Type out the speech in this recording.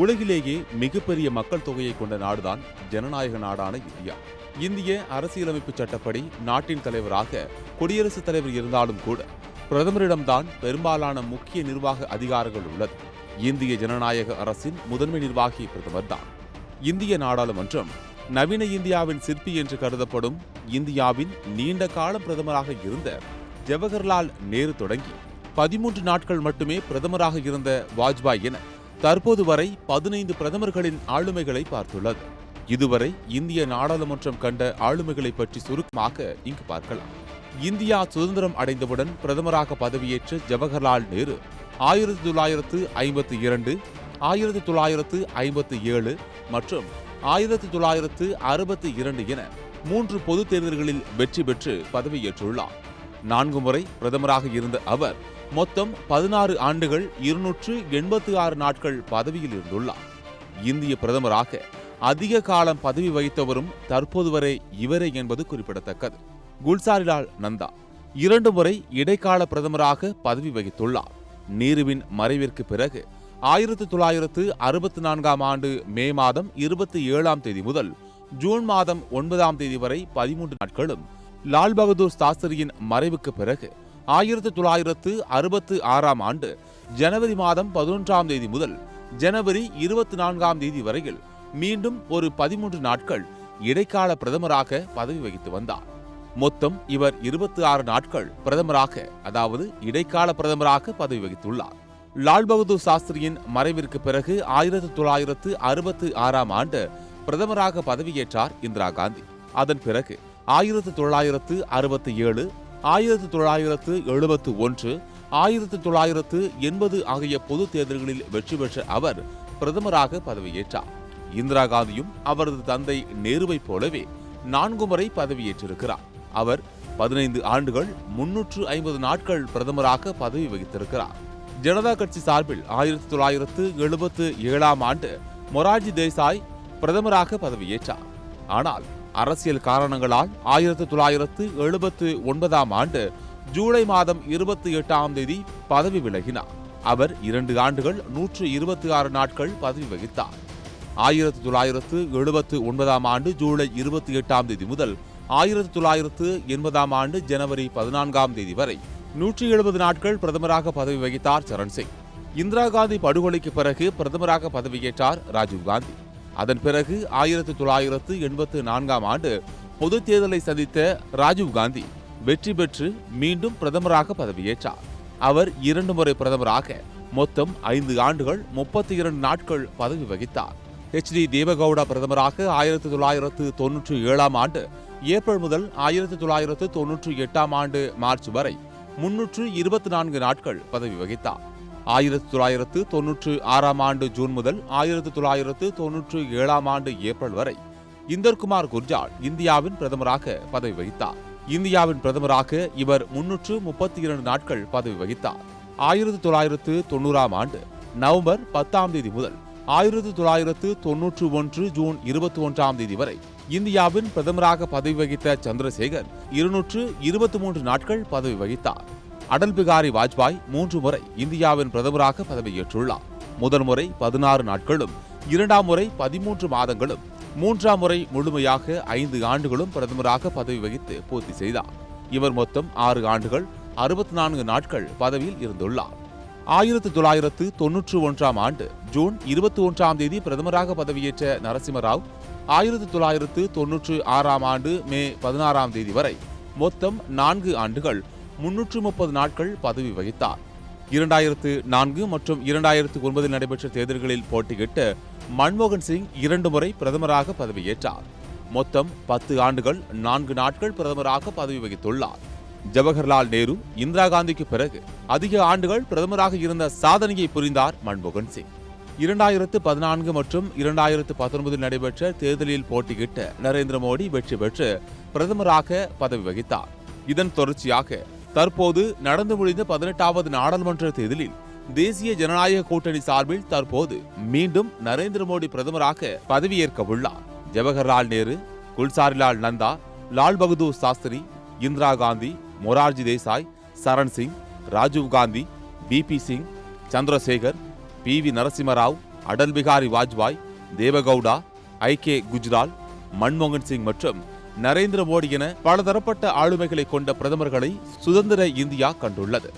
உலகிலேயே மிகப்பெரிய மக்கள் தொகையை கொண்ட நாடுதான் ஜனநாயக நாடான இந்தியா. இந்திய அரசியலமைப்பு சட்டப்படி நாட்டின் தலைவராக குடியரசுத் தலைவர் இருந்தாலும் கூட பிரதமரிடம்தான் பெரும்பாலான முக்கிய நிர்வாக அதிகாரங்கள் உள்ளது. இந்திய ஜனநாயக அரசின் முதன்மை நிர்வாகி பிரதமர் தான். இந்திய நாடாளுமன்றம் நவீன இந்தியாவின் சிற்பி என்று கருதப்படும் இந்தியாவின் நீண்ட காலம் பிரதமராக இருந்த ஜவஹர்லால் நேரு தொடங்கி 13 நாட்கள் மட்டுமே பிரதமராக இருந்த வாஜ்பாய் என தற்போது வரை 15 பிரதமர்களின் ஆளுமைகளை பார்த்துள்ளது. இதுவரை இந்திய நாடாளுமன்றம் கண்ட ஆளுமைகளை பற்றி சுருக்கமாக இங்கு பார்க்கலாம். இந்தியா சுதந்திரம் அடைந்தவுடன் பிரதமராக பதவியேற்ற ஜவஹர்லால் நேரு 1952, 1957 மற்றும் 1962 என 3 பொதுத் தேர்தல்களில் வெற்றி பெற்று பதவியேற்றுள்ளார். 4 முறை பிரதமராக இருந்த அவர் மொத்தம் 16 ஆண்டுகள் 286 நாட்கள் பதவியில் இருந்துள்ளார். இந்திய பிரதமராக அதிக காலம் பதவி வகித்தவரும் தற்போது வரை இவரே என்பது குறிப்பிடத்தக்கது. குல்சாரிலால் நந்தா 2 முறை இடைக்கால பிரதமராக பதவி வகித்துள்ளார். நேருவின் மறைவிற்கு பிறகு 1964 ஆண்டு மே மாதம் 27ஆம் தேதி முதல் ஜூன் மாதம் 9ஆம் தேதி வரை 13 நாட்களும், லால் பகதூர் சாஸ்திரியின் மறைவுக்கு பிறகு 1966ஆம் ஆண்டு ஜனவரி மாதம் 11ஆம் தேதி முதல் ஜனவரி 24ஆம் தேதி வரையில் மீண்டும் ஒரு 13 நாட்கள் இடைக்கால பிரதமராக பதவி வகித்து வந்தார். மொத்தம் இவர் 26 நாட்கள் பிரதமராக, அதாவது இடைக்கால பிரதமராக பதவி வகித்துள்ளார். லால் பகதூர் சாஸ்திரியின் மறைவிற்கு பிறகு 1966ஆம் ஆண்டு பிரதமராக பதவியேற்றார் இந்திரா காந்தி. அதன் பிறகு 1967, 1971, 1980 ஆகிய பொது தேர்தல்களில் வெற்றி பெற்ற அவர் பிரதமராக பதவியேற்றார். இந்திரா காந்தியும் அவரது தந்தை நேருவைப் போலவே 4 முறை பதவியேற்றிருக்கிறார். அவர் 15 ஆண்டுகள் 350 நாட்கள் பிரதமராக பதவி வகித்திருக்கிறார். ஜனதா கட்சி சார்பில் 1977ஆம் ஆண்டு மொரார்ஜி தேசாய் பிரதமராக பதவியேற்றார். ஆனால் அரசியல் காரணங்களால் 1979ஆம் ஆண்டு ஜூலை மாதம் 28ஆம் தேதி பதவி விலகினார். அவர் 2 ஆண்டுகள் 126 நாட்கள் பதவி வகித்தார். 1979ஆம் ஆண்டு ஜூலை 28ஆம் தேதி முதல் 1980ஆம் ஆண்டு ஜனவரி 14ஆம் தேதி வரை 170 நாட்கள் பிரதமராக பதவி வகித்தார் சரண் சிங். இந்திரா காந்தி படுகொலைக்கு பிறகு பிரதமராக பதவியேற்றார் ராஜீவ் காந்தி. அதன் பிறகு 1984ஆம் ஆண்டு பொது தேர்தலை சந்தித்த ராஜீவ் காந்தி வெற்றி பெற்று மீண்டும் பிரதமராக பதவியேற்றார். அவர் 2 முறை பிரதமராக மொத்தம் 5 ஆண்டுகள் 32 நாட்கள் பதவி வகித்தார். HD தேவகவுடா பிரதமராக 1997ஆம் ஆண்டு ஏப்ரல் முதல் 1998ஆம் ஆண்டு மார்ச் வரை 324 நாட்கள் பதவி வகித்தார். 1996ஆம் ஆண்டு ஜூன் முதல் 1997ஆம் ஆண்டு ஏப்ரல் வரை இந்தர்குமார் குர்ஜால் இந்தியாவின் பிரதமராக பதவி வகித்தார். இந்தியாவின் பிரதமராக இவர் 332 நாட்கள் பதவி வகித்தார். 1990ஆம் ஆண்டு நவம்பர் 10ஆம் தேதி முதல் 1991 ஜூன் 21ஆம் தேதி வரை இந்தியாவின் பிரதமராக பதவி வகித்த சந்திரசேகர் 223 நாட்கள் பதவி வகித்தார். அடல் பிகாரி வாஜ்பாய் 3 முறை இந்தியாவின் பிரதமராக பதவியேற்றுள்ளார். முதல் முறை 16 நாட்களும், 2ஆம் முறை 13 மாதங்களும், 3ஆம் முறை முழுமையாக 5 ஆண்டுகளும் பிரதமராக பதவி வகித்து பூர்த்தி செய்தார். இவர் மொத்தம் 6 ஆண்டுகள் 64 நாட்கள் பதவியில் இருந்துள்ளார். 1991ஆம் ஆண்டு ஜூன் 21ஆம் தேதி பிரதமராக பதவியேற்ற நரசிம்மராவ் 1996ஆம் ஆண்டு மே 16ஆம் தேதி வரை மொத்தம் 4 ஆண்டுகள் 330 நாட்கள் பதவி வகித்தார். 2004 மற்றும் 2009 நடைபெற்ற தேர்தல்களில் போட்டியிட்ட மன்மோகன் சிங் 2 முறை பிரதமராக பதவியேற்றார். மொத்தம் 10 ஆண்டுகள் 4 நாட்கள் பிரதமராக பதவி வகித்துள்ளார். ஜவஹர்லால் நேரு, இந்திரா காந்திக்கு பிறகு அதிக ஆண்டுகள் பிரதமராக இருந்த சாதனையை புரிந்தார் மன்மோகன் சிங். 2014 மற்றும் 2019 நடைபெற்ற தேர்தலில் போட்டியிட்ட நரேந்திர மோடி வெற்றி பெற்று பிரதமராக பதவி வகித்தார். இதன் தொடர்ச்சியாக தற்போது நடந்து முடிந்த 18வது நாடாளுமன்ற தேர்தலில் தேசிய ஜனநாயக கூட்டணி சார்பில் தற்போது மீண்டும் நரேந்திர மோடி பிரதமராக பதவியேற்க உள்ளார். Jawaharlal Nehru, Gulzarilal Nanda, Lal Bahadur Shastri, Indira Gandhi, Morarji Desai, Charan Singh, Rajiv Gandhi, BP Singh, Chandrasekhar, PV Narasimha Rao, Atal Bihari Vajpayee, Deve Gowda, I. K.. Gujral, மன்மோகன் சிங் மற்றும் நரேந்திர மோடி என பலதரப்பட்ட ஆளுமைகளை கொண்ட பிரதமர்களை சுதந்திர இந்தியா கண்டுள்ளது.